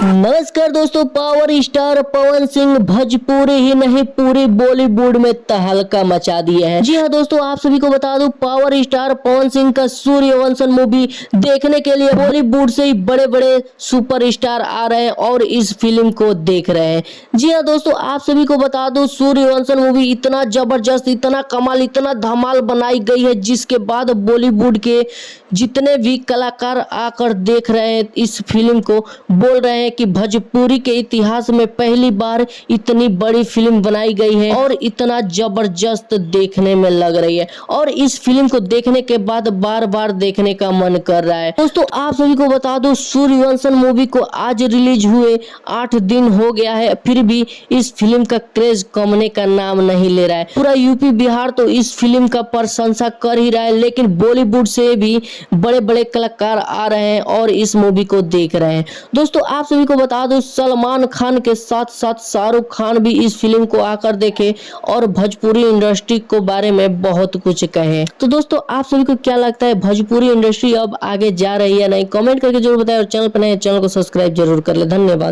नमस्कार दोस्तों, power star Pawan Singh Bhojpuri ही नहीं पूरी बॉलीवुड में तहलका मचा दिए हैं। जी हाँ दोस्तों, आप सभी को बता दूं, पावर स्टार पवन सिंह का सूर्यवंशम मूवी देखने के लिए बॉलीवुड से ही बड़े बड़े सुपरस्टार आ रहे हैं और इस फिल्म को देख रहे हैं। जी हाँ दोस्तों, आप सभी को बता दूं, सूर्यवंशम मूवी इतना जबरदस्त, इतना कमाल, इतना धमाल बनाई गई है, जिसके बाद बॉलीवुड के जितने भी कलाकार आकर देख रहे हैं इस फिल्म को, बोल रहे हैं कि भोजपुरी के इतिहास में पहली बार इतनी बड़ी फिल्म बनाई गई है और इतना जबरदस्त देखने में लग रही है और इस फिल्म को देखने के बाद बार बार देखने का मन कर रहा है। दोस्तों आप सभी को बता दो, सूर्यवंशम मूवी को आज रिलीज हुए 8 दिन हो गया है, फिर भी इस फिल्म का क्रेज कमने का नाम नहीं ले रहा है। पूरा यूपी बिहार तो इस फिल्म का प्रशंसा कर ही रहा है, लेकिन बॉलीवुड से भी बड़े बड़े कलाकार आ रहे हैं और इस मूवी को देख रहे हैं। दोस्तों आप सभी को बता दो, सलमान खान के साथ साथ शाहरुख खान भी इस फिल्म को आकर देखे और भोजपुरी इंडस्ट्री को बारे में बहुत कुछ कहे। तो दोस्तों आप सभी को क्या लगता है, भोजपुरी इंडस्ट्री अब आगे जा रही है या नहीं? कमेंट करके जरूर बताएं और चैनल पर नए चैनल को सब्सक्राइब जरूर कर ले। धन्यवाद।